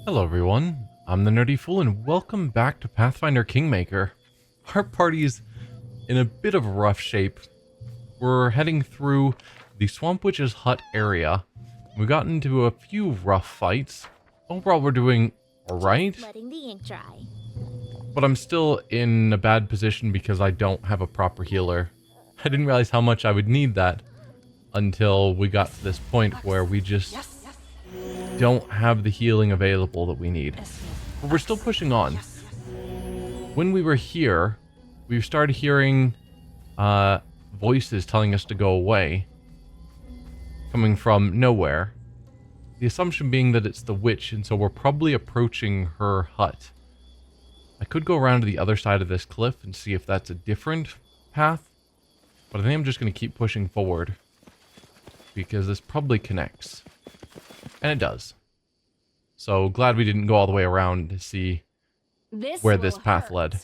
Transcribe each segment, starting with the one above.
Hello everyone, I'm the Nerdy Fool and welcome back to Pathfinder Kingmaker. Our party's in a bit of rough shape. We're heading through the Swamp Witch's hut area. We've gotten into a few rough fights. Overall we're doing alright, Letting the ink dry. but I'm still in a bad position because I don't have a proper healer. I didn't realize how much I would need that until we got to this point where we just don't have the healing available that we need. But we're still pushing on. When we were here, we started hearing voices telling us to go away, coming from nowhere. The assumption being that it's the witch, and so we're probably approaching her hut. I could go around to the other side of this cliff and see if that's a different path, but I think I'm just going to keep pushing forward because this probably connects. And it does. So glad we didn't go all the way around to see where this path led.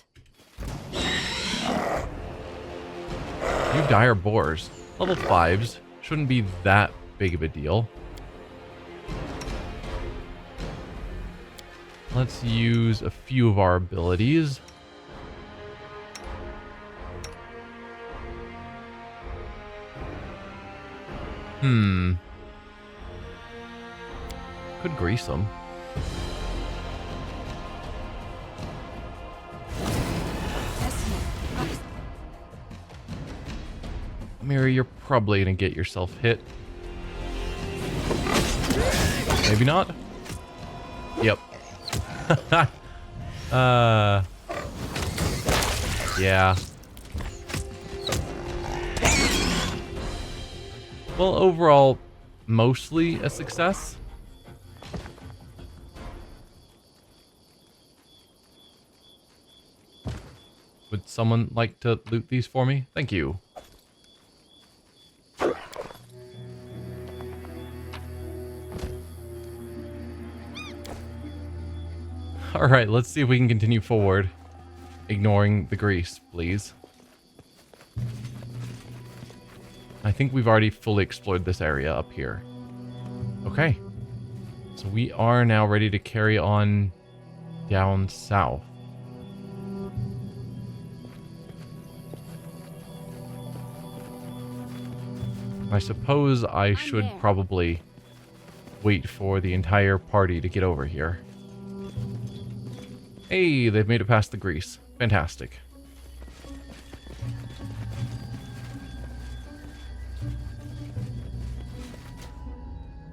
You dire boars. Level 5s. Shouldn't be that big of a deal. Let's use a few of our abilities. Could grease them. Mary, you're probably gonna get yourself hit. Maybe not. Yep. Yeah. Well, overall, mostly a success. Would someone like to loot these for me? Thank you. Alright, let's see if we can continue forward. Ignoring the grease, please. I think we've already fully explored this area up here. Okay. So we are now ready to carry on down south. I suppose I should probably wait for the entire party to get over here. Hey, they've made it past the grease. Fantastic.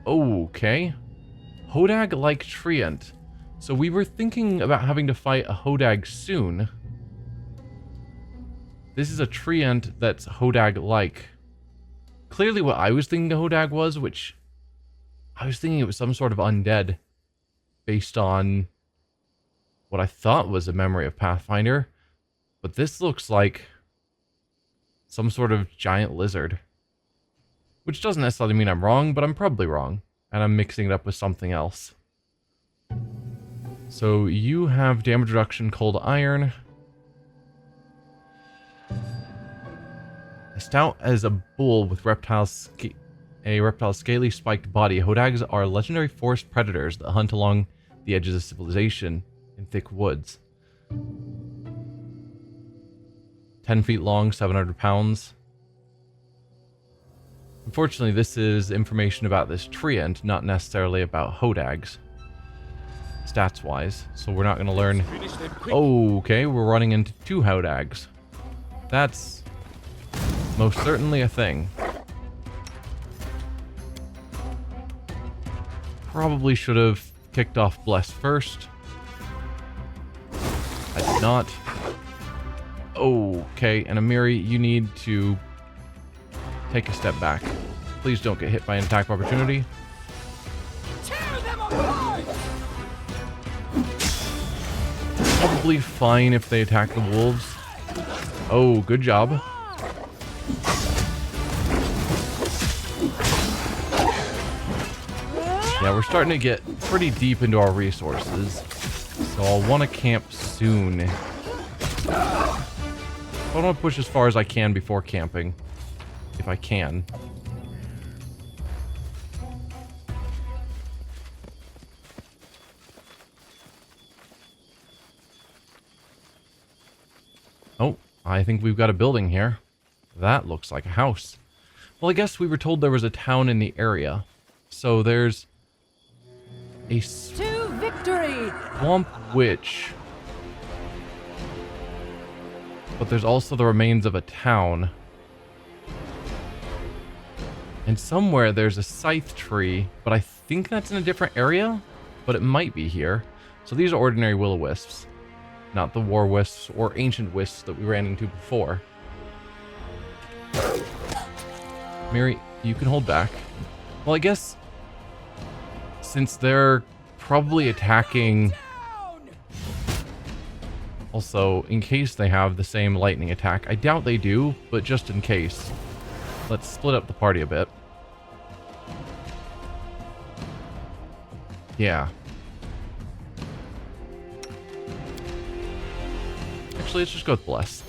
Okay. Hodag-like treant. So we were thinking about having to fight a Hodag soon. This is a treant that's Hodag-like. Clearly what I was thinking a Hodag was, which I was thinking it was some sort of undead based on what I thought was a memory of Pathfinder, but this looks like some sort of giant lizard, which doesn't necessarily mean I'm wrong, but I'm probably wrong, and I'm mixing it up with something else. So you have damage reduction, cold iron. Stout as a bull with a reptile's scaly spiked body, Hodags are legendary forest predators that hunt along the edges of civilization in thick woods. 10 feet long, 700 pounds. Unfortunately, this is information about this treant, not necessarily about Hodags, stats-wise, so we're not going to learn... Oh, okay, we're running into 2 Hodags. That's most certainly a thing. Probably should have kicked off Bless first. I did not. Okay, and Amiri, you need to take a step back. Please don't get hit by an attack of opportunity. Probably fine if they attack the wolves. Oh, good job. Yeah, we're starting to get pretty deep into our resources, so I'll want to camp soon. I want to push as far as I can before camping, if I can. I think we've got a building here. That looks like a house. Well, I guess we were told there was a town in the area. So there's a To victory! swamp witch. But there's also the remains of a town. And somewhere there's a scythe tree, but I think that's in a different area, but it might be here. So these are ordinary will-o-wisps, not the war wisps or ancient wisps that we ran into before. Mary, you can hold back. Well, I guess since they're probably attacking... Also, in case they have the same lightning attack, I doubt they do, but just in case. Let's split up the party a bit. Yeah. Actually, let's just go with Bless.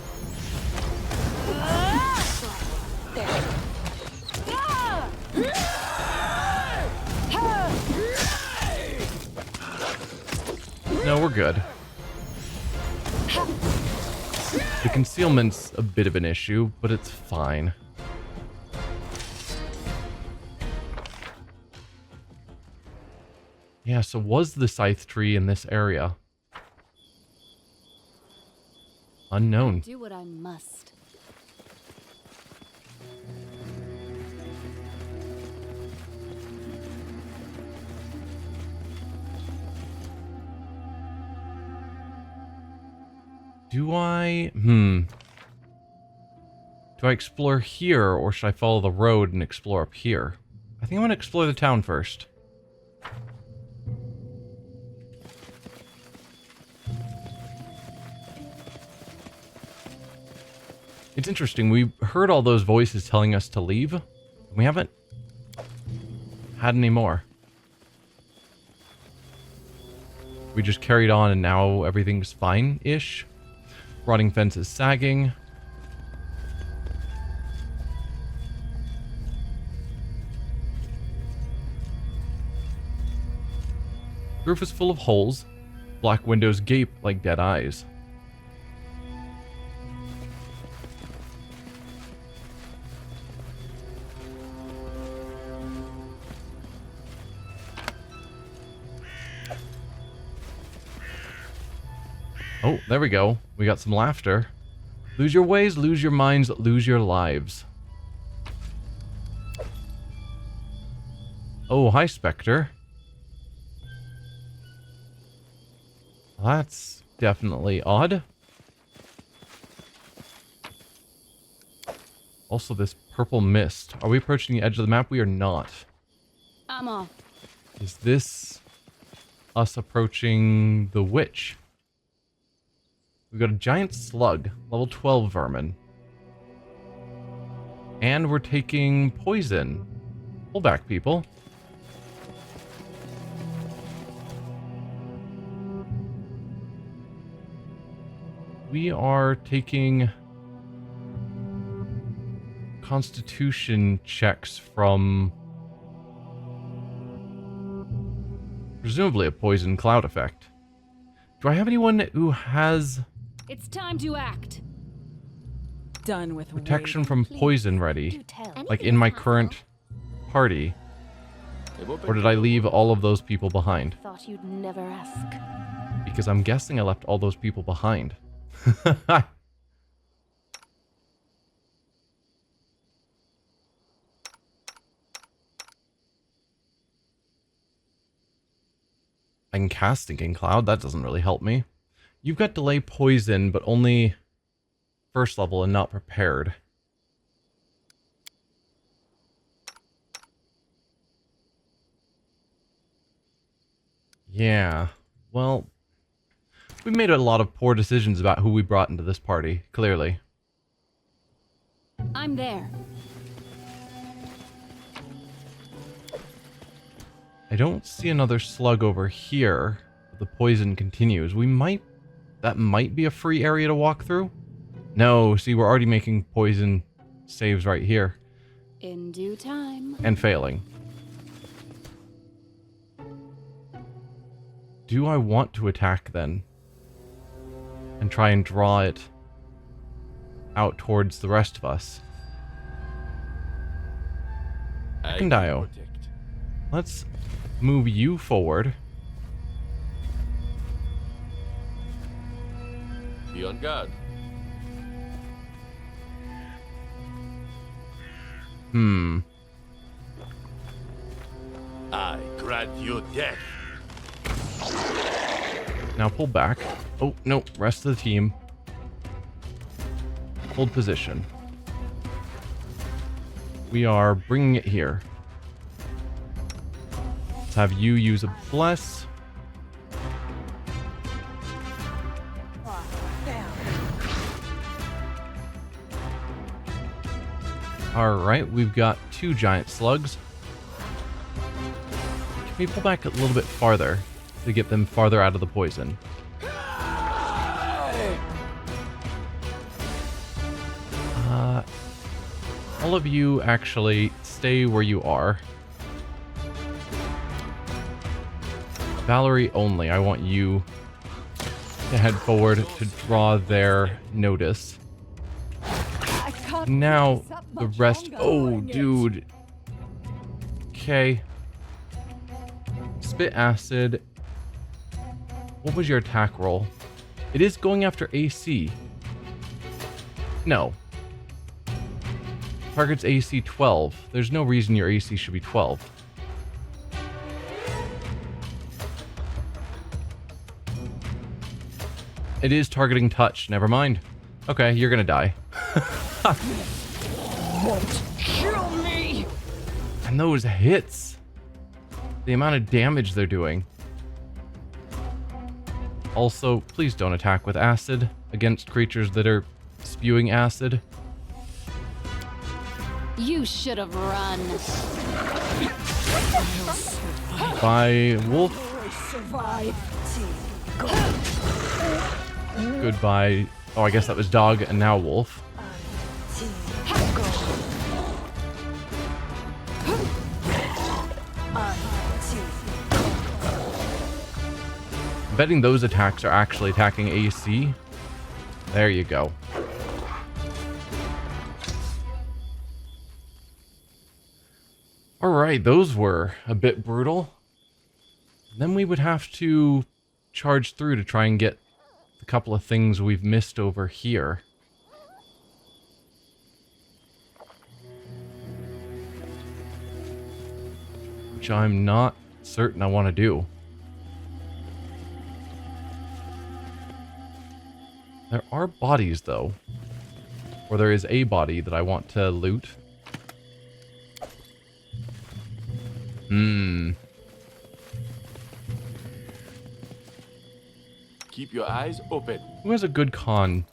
No, we're good. The concealment's a bit of an issue, but it's fine. Yeah, so was the scythe tree in this area? Unknown. Do what I must. Do I... Do I explore here, or should I follow the road and explore up here? I think I'm going to explore the town first. It's interesting, we heard all those voices telling us to leave. We haven't had any more. We just carried on and now everything's fine-ish. Rotting fence is sagging. The roof is full of holes. Black windows gape like dead eyes. Oh, there we go. We got some laughter. Lose your ways, lose your minds, lose your lives. Oh, hi, Spectre. That's definitely odd. Also, this purple mist. Are we approaching the edge of the map? We are not. I'm off. Is this us approaching the witch? We've got a giant slug, level 12 vermin. And we're taking poison. Pull back, people. We are taking constitution checks from presumably a poison cloud effect. Do I have anyone who has It's time to act. Done with protection waiting. from poison ready? Like in my current party? Or did I leave all of those people behind? Thought you'd never ask. Because I'm guessing I left all those people behind. I can cast Stinking Cloud, that doesn't really help me. You've got delay poison, but only first level and not prepared. Yeah, well, we made a lot of poor decisions about who we brought into this party, clearly. I'm there. I don't see another slug over here. The poison continues. That might be a free area to walk through. No, see, we're already making poison saves right here. In due time. And failing. Do I want to attack then? And try and draw it out towards the rest of us. Dio, let's move you forward. Be on guard. I grant you death. Now pull back. Oh, no. Rest of the team. Hold position. We are bringing it here. Let's have you use a bless. Alright, we've got 2 giant slugs. Can we pull back a little bit farther to get them farther out of the poison? All of you actually stay where you are. Valerie only, I want you to head forward to draw their notice. Now, the rest... Oh, dude. Okay. Spit acid. What was your attack roll? It is going after AC. No. Target's AC 12. There's no reason your AC should be 12. It is targeting touch. Never mind. Okay, you're gonna die. Won't kill me. And those hits. The amount of damage they're doing. Also, please don't attack with acid against creatures that are spewing acid. You should have run. Bye, wolf. Goodbye. Oh, I guess that was dog and now wolf. I'm betting those attacks are actually attacking AC. There you go. Alright, those were a bit brutal. Then we would have to charge through to try and get a couple of things we've missed over here. Which I'm not certain I want to do. There are bodies, though. Or there is a body that I want to loot. Keep your eyes open. Who has a good con?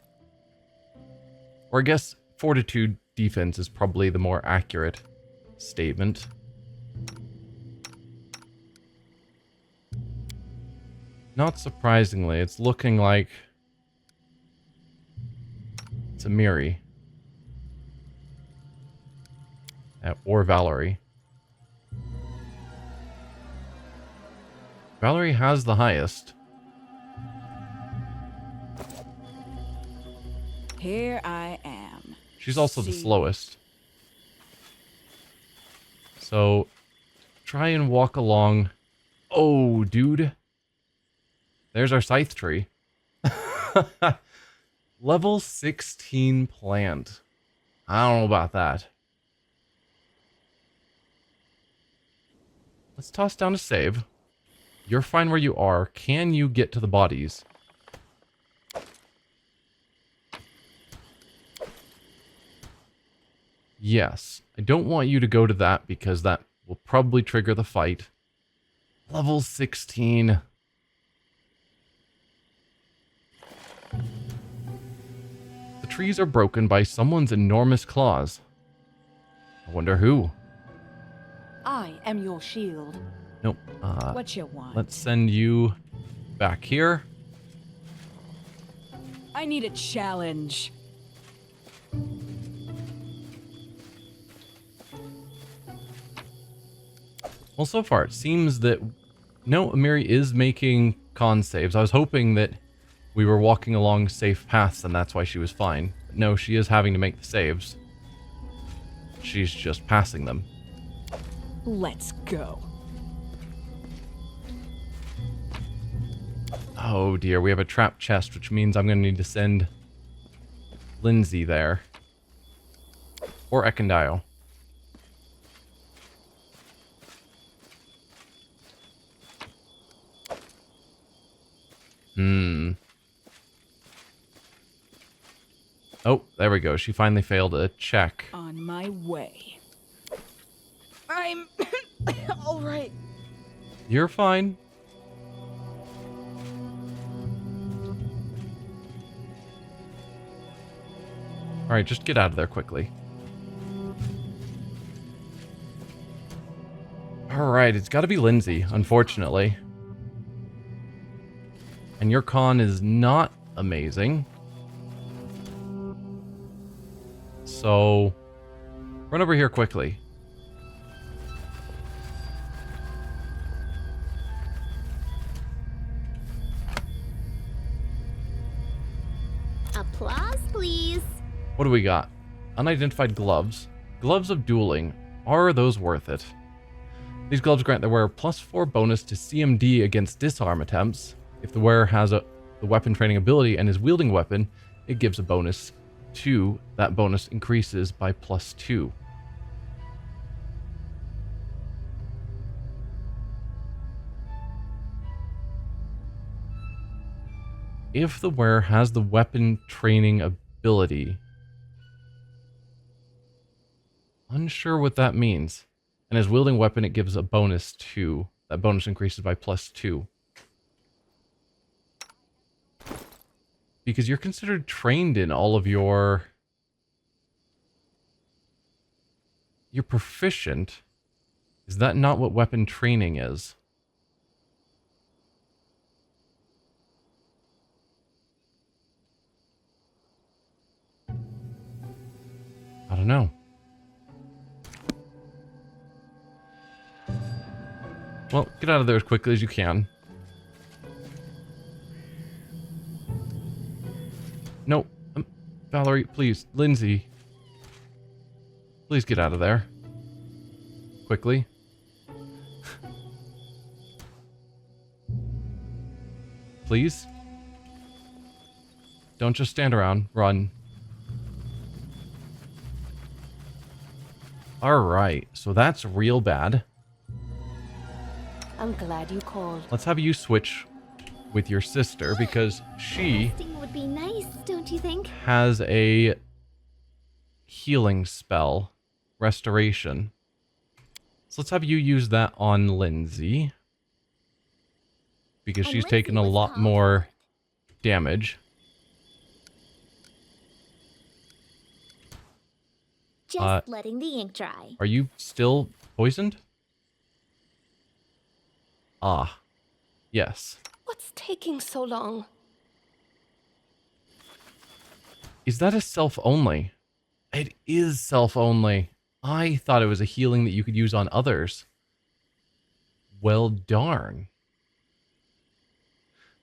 Or I guess fortitude defense is probably the more accurate statement. Not surprisingly, it's looking like it's Amiri. Or Valerie. Valerie has the highest. Here I am. She's also the slowest. So, try and walk along. Oh, dude. There's our scythe tree. Level 16 plant. I don't know about that. Let's toss down a save. You're fine where you are. Can you get to the bodies? Yes. I don't want you to go to that because that will probably trigger the fight. Level 16. The trees are broken by someone's enormous claws. I wonder who. I am your shield. Nope. What you want? Let's send you back here. I need a challenge. Well, so far it seems that no, Amiri is making con saves. I was hoping that we were walking along safe paths and that's why she was fine. No, she is having to make the saves. She's just passing them. Let's go. Oh dear, we have a trapped chest, which means I'm going to need to send Lindsay there. Or Ekendio. Oh, there we go. She finally failed a check. On my way. I'm all right. You're fine. Alright, just get out of there quickly. Alright, it's gotta be Lindsay, unfortunately. And your con is not amazing. So, run over here quickly. Applause, please. What do we got? Unidentified gloves. Gloves of dueling. Are those worth it? These gloves grant the wearer +4 bonus to CMD against disarm attempts. If the wearer has the weapon training ability and is wielding a weapon, it gives a bonus 2. That bonus increases by +2. If the wearer has the weapon training ability. Unsure what that means. And as wielding weapon, it gives a bonus 2. That bonus increases by +2. Because you're considered trained in all of your... You're proficient. Is that not what weapon training is? I don't know. Well, get out of there as quickly as you can. No, Valerie, please. Lindsay. Please get out of there. Quickly. Please. Don't just stand around. Run. Alright, so that's real bad. I'm glad you called. Let's have you switch with your sister because she Resting would be nice, don't you think? has a healing spell, restoration. So let's have you use that on Lindsay because And she's Lindsay taken a was lot called more damage. Just letting the ink dry. Are you still poisoned? Ah, yes. What's taking so long? Is that a self-only? It is self-only. I thought it was a healing that you could use on others. Well, darn.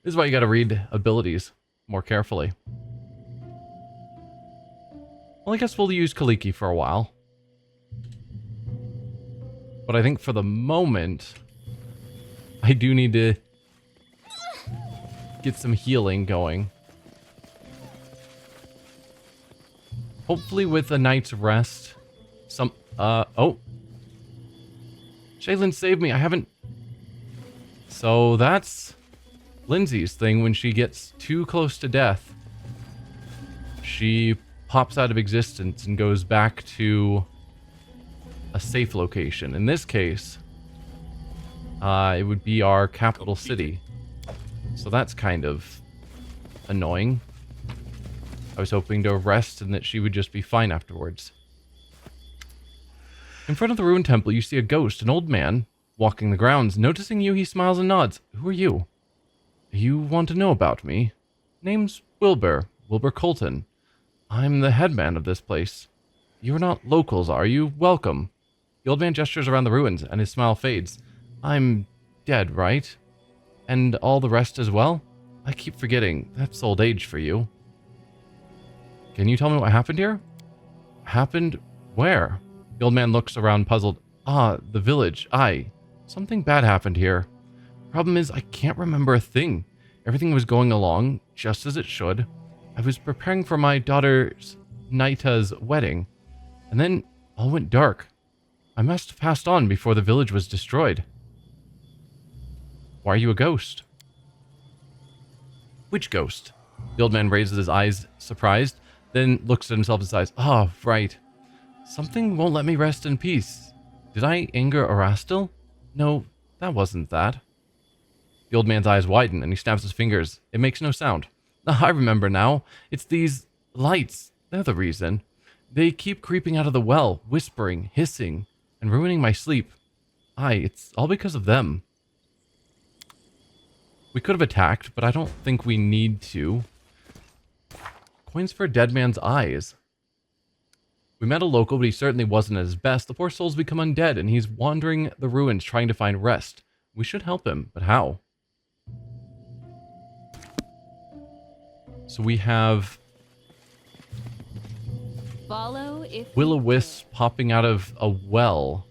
This is why you gotta read abilities more carefully. Well, I guess we'll use Kaliki for a while. But I think for the moment, I do need to get some healing going. Hopefully with a night's rest, oh. Shaylin saved me, I haven't... So that's Lindsay's thing when she gets too close to death. She pops out of existence and goes back to a safe location. In this case, it would be our capital city. So that's kind of annoying. I was hoping to rest and that she would just be fine afterwards. In front of the ruined temple, you see a ghost, an old man, walking the grounds. Noticing you, he smiles and nods. Who are you? You want to know about me? Name's Wilbur Colton. I'm the headman of this place. You're not locals, are you? Welcome. The old man gestures around the ruins, and his smile fades. I'm dead, right? And all the rest as well? I keep forgetting. That's old age for you. Can you tell me what happened here? Happened where? The old man looks around puzzled. Ah, the village. Aye. Something bad happened here. Problem is, I can't remember a thing. Everything was going along just as it should. I was preparing for my daughter's Naita's wedding, and then all went dark. I must have passed on before the village was destroyed. Why are you a ghost? Which ghost? The old man raises his eyes, surprised, then looks at himself and sighs. Ah, right. Something won't let me rest in peace. Did I anger Erastil? No, that wasn't that. The old man's eyes widen and he snaps his fingers. It makes no sound. Ah, I remember now. It's these lights. They're the reason. They keep creeping out of the well, whispering, hissing, and ruining my sleep. Aye, it's all because of them. We could have attacked, but I don't think we need to. Coins for a dead man's eyes. We met a local, but he certainly wasn't at his best. The poor soul's become undead, and he's wandering the ruins trying to find rest. We should help him, but how? So we have Follow if will-o-wisps popping out of a well,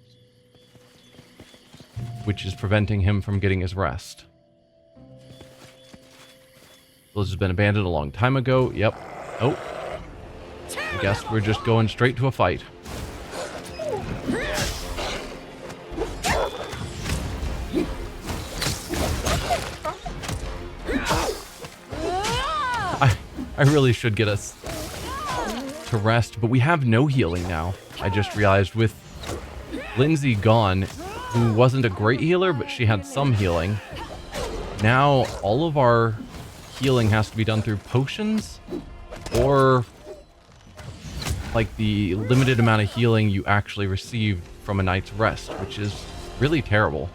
which is preventing him from getting his rest. Village has been abandoned a long time ago. Yep. Oh. I guess we're just going straight to a fight. I really should get us to rest, but we have no healing now. I just realized with Lindsay gone, who wasn't a great healer, but she had some healing. Now all of our healing has to be done through potions or like the limited amount of healing you actually receive from a night's rest, which is really terrible.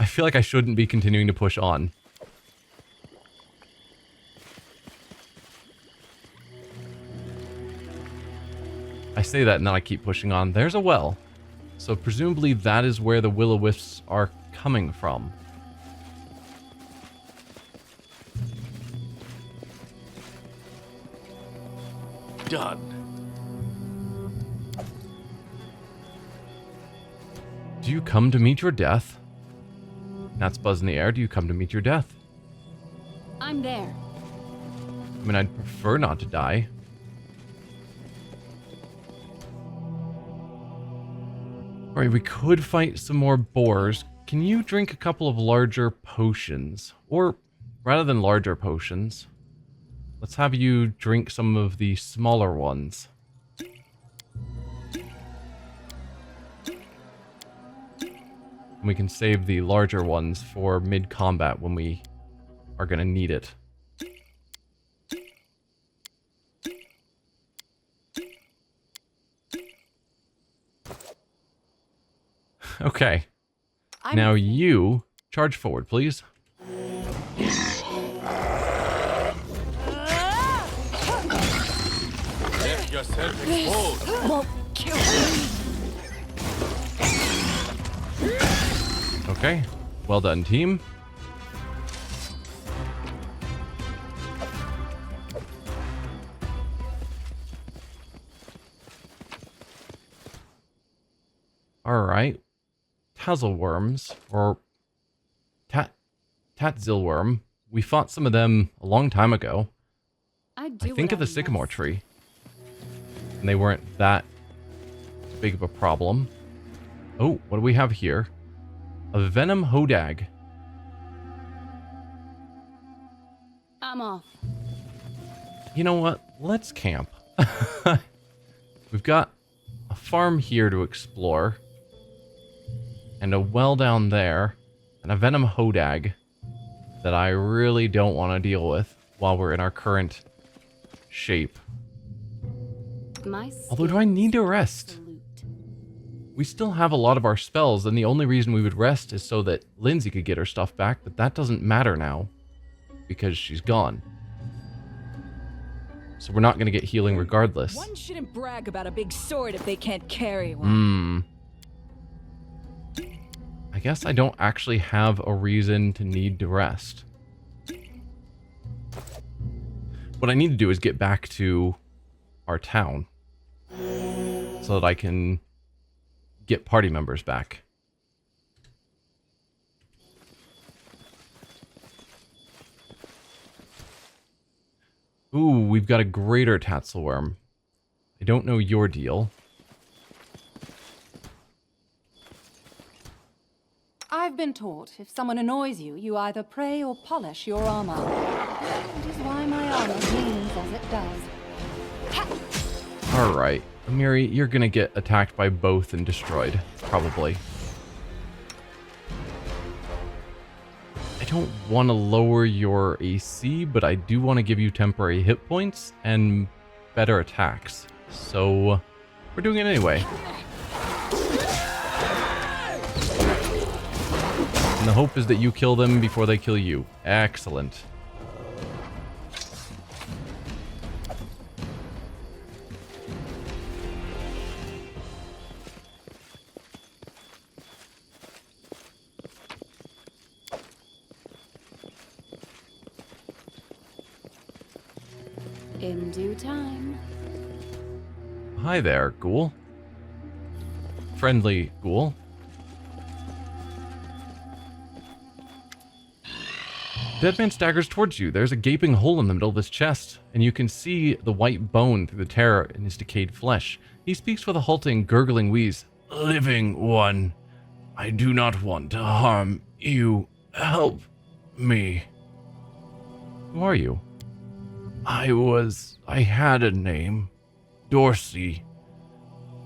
I feel like I shouldn't be continuing to push on. I say that and then I keep pushing on. There's a well. So presumably that is where the will-o-wisps are coming from. Done. Do you come to meet your death? Gnats buzz in the air. Do you come to meet your death? I'm there. I mean, I'd prefer not to die. Alright, we could fight some more boars. Can you drink a couple of larger potions? Or, rather than larger potions, let's have you drink some of the smaller ones. And we can save the larger ones for mid-combat when we are going to need it. Okay. Now you charge forward, please. Let yourself explode. Won't kill me. Okay. Well done, team. Alright. Tazzleworms, or Tatzilworm. We fought some of them a long time ago. I think of the sycamore tree. And they weren't that big of a problem. Oh, what do we have here? A venom hodag. I'm off. You know what? Let's camp. We've got a farm here to explore. And a well down there. And a venom hodag that I really don't want to deal with while we're in our current shape. Although, do I need to rest? We still have a lot of our spells, and the only reason we would rest is so that Lindsay could get her stuff back, but that doesn't matter now because she's gone. So we're not going to get healing regardless. One shouldn't brag about a big sword if they can't carry one. I guess I don't actually have a reason to need to rest. What I need to do is get back to our town so that I can get party members back. Ooh, we've got a greater Tatzelworm. I don't know your deal. I've been taught if someone annoys you, you either pray or polish your armor. That is why my armor gleams as it does. Alright, Amiri, you're gonna get attacked by both and destroyed, probably. I don't want to lower your AC, but I do want to give you temporary hit points and better attacks. So, we're doing it anyway. And the hope is that you kill them before they kill you. Excellent. In due time. Hi there, ghoul. Friendly ghoul. Dead man staggers towards you. There's a gaping hole in the middle of his chest, and you can see the white bone through the tear in his decayed flesh. He speaks with a halting, gurgling wheeze. Living one, I do not want to harm you. Help me. Who are you? I had a name. Dorsey.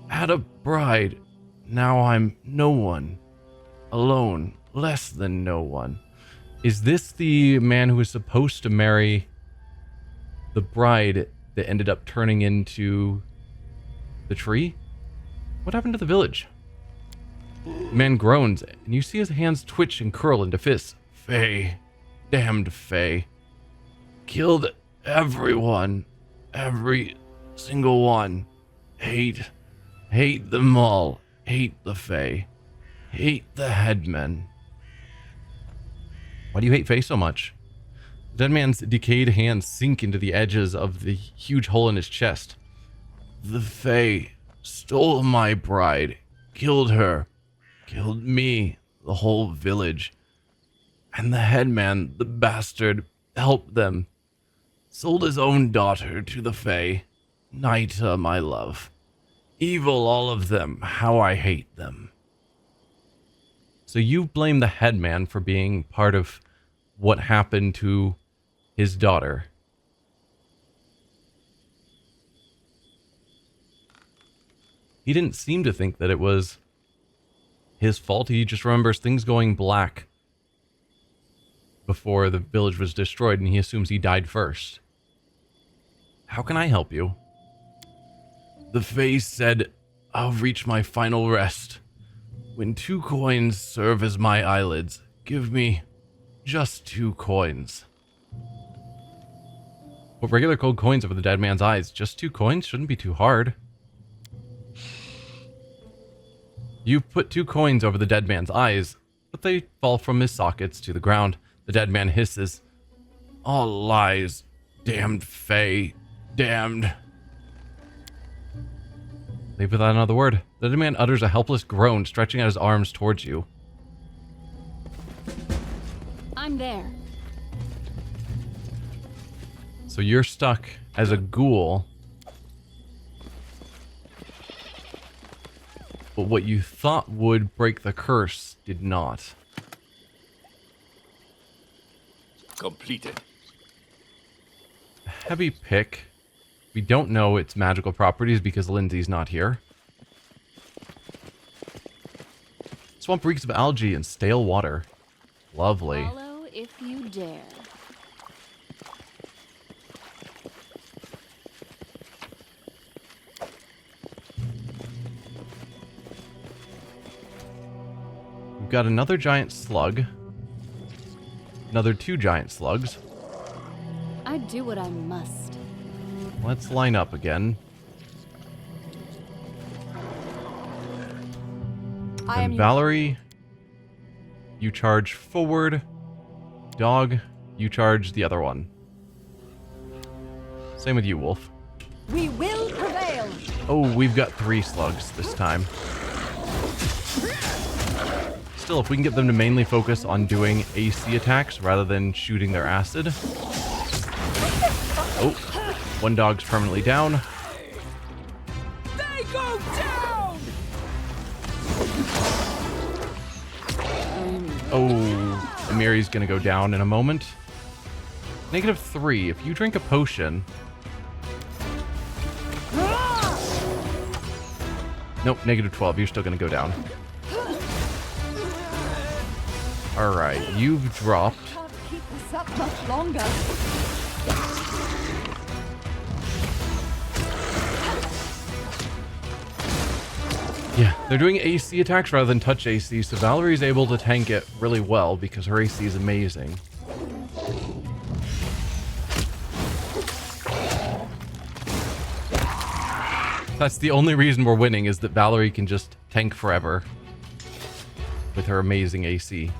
Had a bride. Now I'm no one. Alone. Less than no one. Is this the man who was supposed to marry the bride that ended up turning into the tree? What happened to the village? The man groans, and you see his hands twitch and curl into fists. Faye. Damned Faye. Killed everyone. Every single one. Hate them all. Hate the Fae. Hate the headmen. Why do you hate Faye so much? The dead man's decayed hands sink into the edges of the huge hole in his chest. The Fae stole my bride. Killed her. Killed me. The whole village. And the headman, the bastard, helped them. Sold his own daughter to the Fae. Naita, my love. Evil, all of them. How I hate them. So you blame the headman for being part of what happened to his daughter. He didn't seem to think that it was his fault. He just remembers things going black before the village was destroyed, and he assumes he died first. How can I help you? The face said, I'll reach my final rest. When 2 coins serve as my eyelids, give me just 2 coins. Put regular gold coins over the dead man's eyes. Just 2 coins? Shouldn't be too hard. You put 2 coins over the dead man's eyes, but they fall from his sockets to the ground. The dead man hisses. All lies. Damned Fae. Damned. Leave without another word. The dead man utters a helpless groan, stretching out his arms towards you. I'm there. So you're stuck as a ghoul. But what you thought would break the curse did not. Completed. Heavy pick. We don't know its magical properties because Lindsay's not here. Swamp reeks of algae and stale water. Lovely. Follow if you dare. We've got another giant slug. Another 2 giant slugs. I do what I must. Let's line up again. I am And Valerie, you charge forward. Dog, you charge the other one. Same with you, Wolf. We will prevail. Oh, we've got 3 slugs this time. Still, if we can get them to mainly focus on doing AC attacks rather than shooting their acid. Oh, one dog's permanently down. They go down! Oh, Amiri's gonna go down in a moment. -3. If you drink a potion... Nope, -12. You're still gonna go down. Alright, you've dropped. Can't keep this up much longer. Yeah, they're doing AC attacks rather than touch AC, so Valerie's able to tank it really well because her AC is amazing. That's the only reason we're winning, is that Valerie can just tank forever with her amazing AC.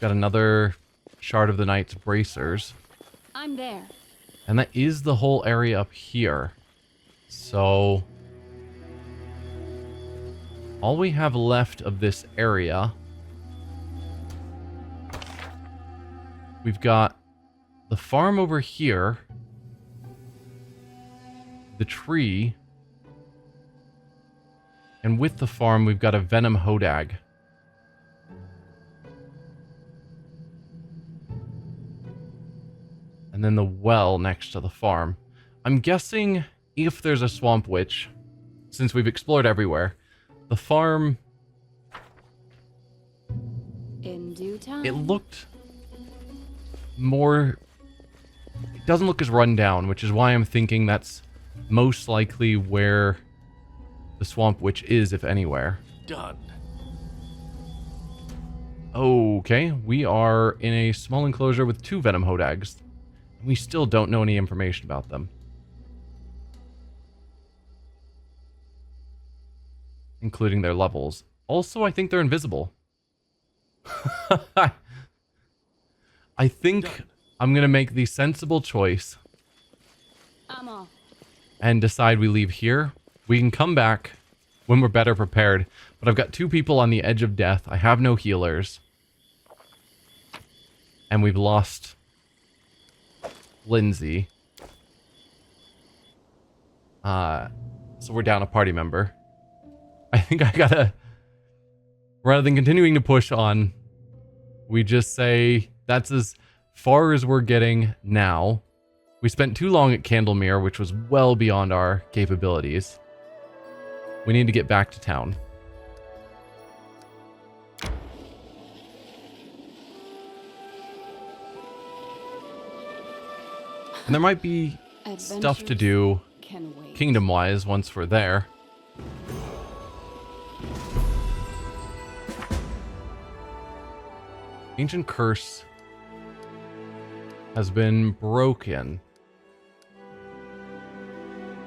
Got another Shard of the Night's bracers. I'm there. And that is the whole area up here. So all we have left of this area, we've got the farm over here, the tree, and with the farm we've got a Venom Hodag. And then the well next to the farm. I'm guessing if there's a Swamp Witch, since we've explored everywhere, the farm... In due time. It looked more... It doesn't look as run down, which is why I'm thinking that's most likely where the Swamp Witch is, if anywhere. Done. Okay, we are in a small enclosure with 2 Venom Hodags. We still don't know any information about them. Including their levels. Also, I think they're invisible. I think I'm going to make the sensible choice I'm off. and decide we leave here. We can come back when we're better prepared. But I've got 2 people on the edge of death. I have no healers. And we've lost Lindsay. So we're down a party member. I think I gotta, rather than continuing to push on, we just say that's as far as we're getting now. We spent too long at Candlemere, which was well beyond our capabilities. We need to get back to town. And there might be stuff to do Can wait. kingdom-wise once we're there. Ancient curse has been broken.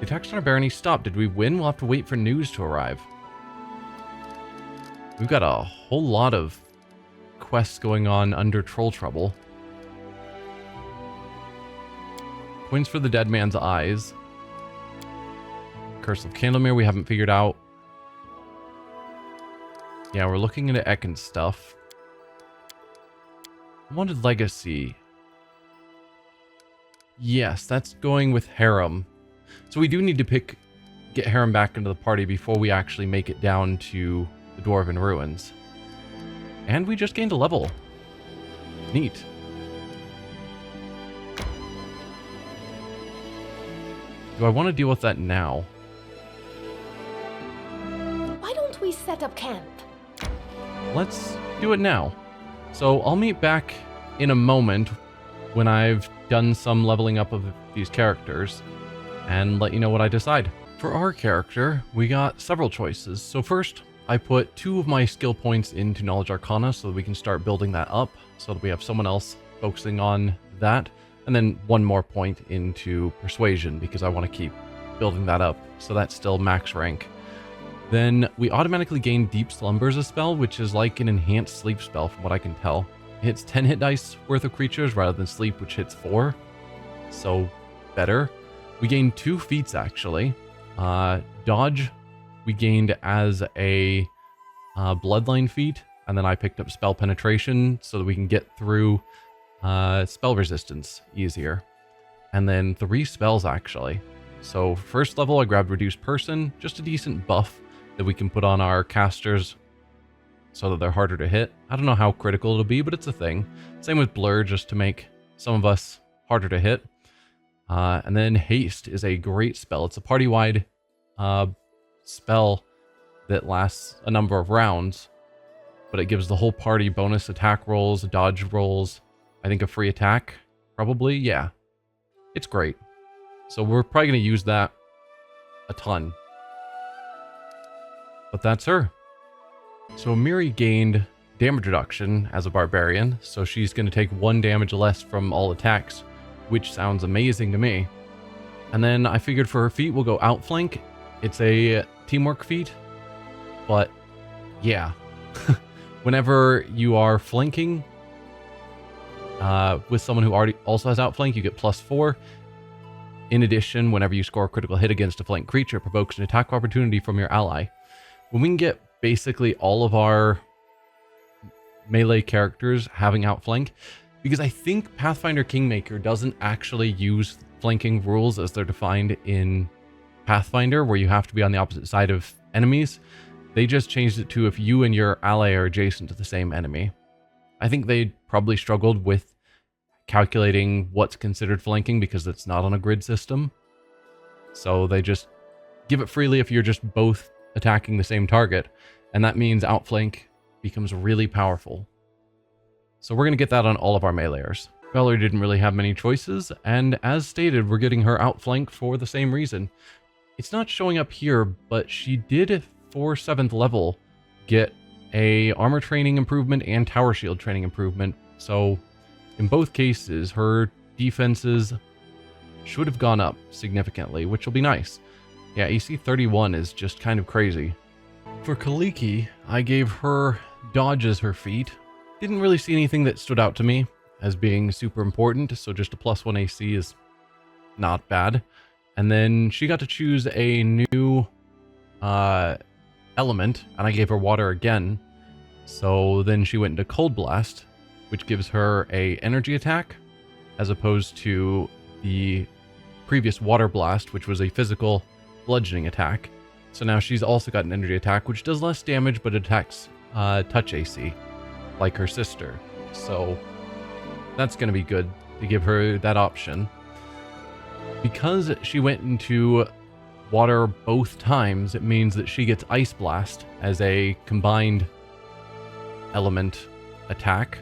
The attacks on our barony stopped. Did we win? We'll have to wait for news to arrive. We've got a whole lot of quests going on under Troll Trouble. Points for the dead man's eyes. Curse of Candlemere we haven't figured out. Yeah, we're looking into Ekken's stuff. Wanted Legacy. Yes, that's going with Harem. So we do need to get Harem back into the party before we actually make it down to the Dwarven Ruins. And we just gained a level. Neat. Do I want to deal with that now? Why don't we set up camp? Let's do it now. So I'll meet back in a moment when I've done some leveling up of these characters and let you know what I decide. For our character, we got several choices. So first, I put 2 of my skill points into Knowledge Arcana so that we can start building that up so that we have someone else focusing on that. And then 1 more point into Persuasion because I want to keep building that up. So that's still max rank. Then we automatically gain Deep Slumber as a spell, which is like an enhanced sleep spell from what I can tell. It hits 10 hit dice worth of creatures rather than sleep, which hits 4. So better. We gained 2 feats actually. Dodge we gained as a bloodline feat, and then I picked up spell penetration so that we can get through spell resistance easier. And then 3 spells actually. So first level I grabbed Reduced Person, just a decent buff that we can put on our casters so that they're harder to hit. I don't know how critical it'll be, but it's a thing. Same with Blur, just to make some of us harder to hit. And then Haste is a great spell. It's a party-wide spell that lasts a number of rounds, but it gives the whole party bonus attack rolls, dodge rolls, I think a free attack, probably, yeah. It's great. So we're probably going to use that a ton. But that's her. So Miri gained damage reduction as a barbarian, so she's going to take 1 damage less from all attacks, which sounds amazing to me. And then I figured for her feat, we'll go Outflank. It's a teamwork feat, but yeah. Whenever you are flanking with someone who already also has Outflank, you get +4. In addition, whenever you score a critical hit against a flanked creature, it provokes an attack opportunity from your ally. When we can get basically all of our melee characters having Outflank, because I think Pathfinder Kingmaker doesn't actually use flanking rules as they're defined in Pathfinder, where you have to be on the opposite side of enemies. They just changed it to if you and your ally are adjacent to the same enemy. I think they probably struggled with calculating what's considered flanking because it's not on a grid system. So they just give it freely if you're just both attacking the same target, and that means Outflank becomes really powerful. So we're going to get that on all of our meleeers. Valerie didn't really have many choices, and as stated, we're getting her Outflank for the same reason. It's not showing up here, but she did, for 7th level, get a armor training improvement and tower shield training improvement. So in both cases, her defenses should have gone up significantly, which will be nice. Yeah, AC 31 is just kind of crazy. For Kaliki, I gave her Dodge as her feat. Didn't really see anything that stood out to me as being super important, so just a +1 AC is not bad. And then she got to choose a new element, and I gave her Water again. So then she went into Cold Blast, which gives her a energy attack, as opposed to the previous Water Blast, which was a physical bludgeoning attack. So now she's also got an energy attack, which does less damage, but attacks touch AC, like her sister. So that's going to be good to give her that option. Because she went into water both times, it means that she gets Ice Blast as a combined element attack,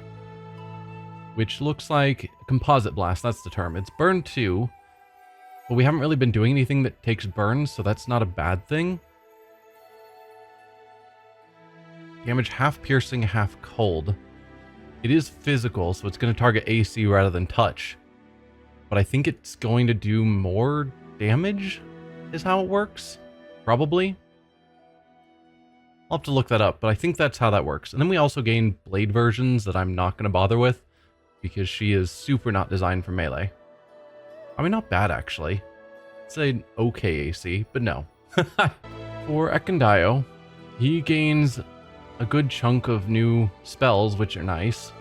which looks like Composite Blast. That's the term. It's Burn 2, but we haven't really been doing anything that takes burns, so that's not a bad thing. Damage half piercing, half cold. It is physical, so it's going to target AC rather than touch. But I think it's going to do more damage, is how it works. Probably. I'll have to look that up, but I think that's how that works. And then we also gain blade versions that I'm not going to bother with, because she is super not designed for melee. I mean, not bad, actually. It's an okay AC, but no. For Ekendio, he gains a good chunk of new spells, which are nice.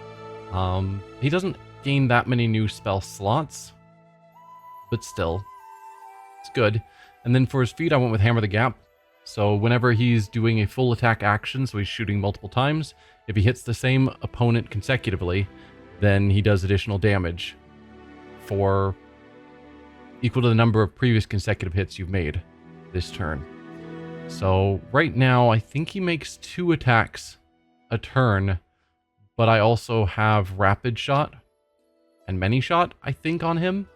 He doesn't gain that many new spell slots, but still, it's good. And then for his feat, I went with Hammer the Gap. So whenever he's doing a full attack action, so he's shooting multiple times, if he hits the same opponent consecutively, then he does additional damage for equal to the number of previous consecutive hits you've made this turn. So right now, I think he makes 2 attacks a turn, but I also have Rapid Shot and Many Shot, I think, on him.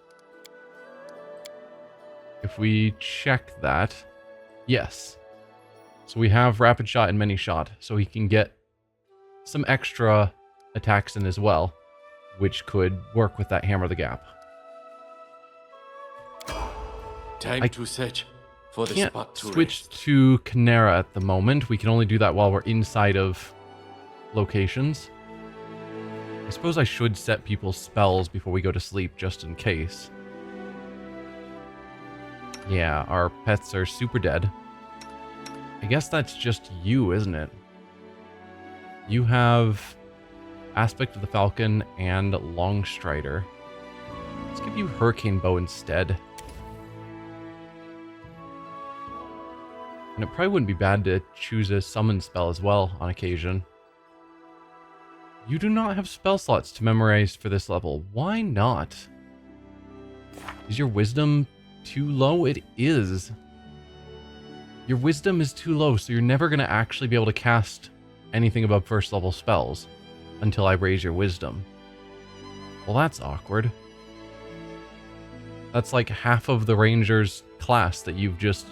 If we check that, yes. So we have Rapid Shot and Many Shot, so he can get some extra attacks in as well, which could work with that Hammer the Gap. Time to search for the Can't spot to switch rest. to Canera at the moment. We can only do that while we're inside of locations. I suppose I should set people's spells before we go to sleep, just in case. Yeah, our pets are super dead. I guess that's just you, isn't it? You have Aspect of the Falcon and Longstrider. Let's give you Hurricane Bow instead. And it probably wouldn't be bad to choose a summon spell as well on occasion. You do not have spell slots to memorize for this level. Why not? Is your wisdom too low? It is. Your wisdom is too low, so you're never going to actually be able to cast anything above first level spells until I raise your wisdom. Well, that's awkward. That's like half of the ranger's class that you've just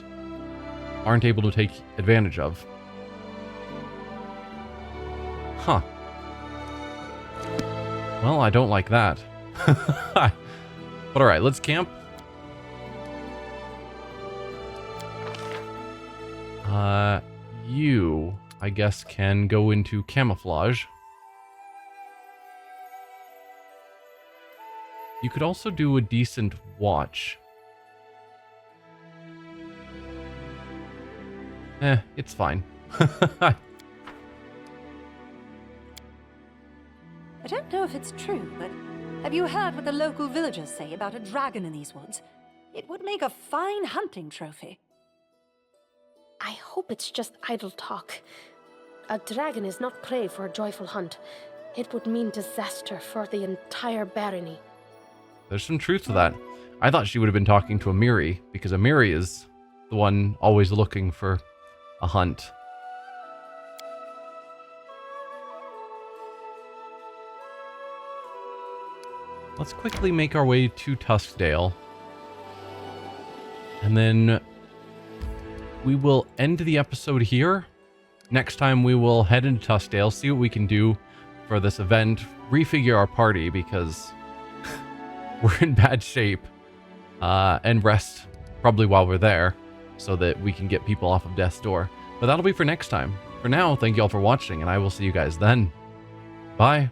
aren't able to take advantage of. Huh. Well, I don't like that. But alright, let's camp. You, I guess, can go into camouflage. You could also do a decent watch. It's fine. I don't know if it's true, but have you heard what the local villagers say about a dragon in these woods? It would make a fine hunting trophy. I hope it's just idle talk. A dragon is not prey for a joyful hunt. It would mean disaster for the entire barony. There's some truth to that. I thought she would have been talking to Amiri, because Amiri is the one always looking for a hunt. Let's quickly make our way to Tuskdale. And then we will end the episode here. Next time we will head into Tuskdale, see what we can do for this event, refigure our party because we're in bad shape, and rest probably while we're there so that we can get people off of Death's Door. But that'll be for next time. For now, thank you all for watching, and I will see you guys then. Bye.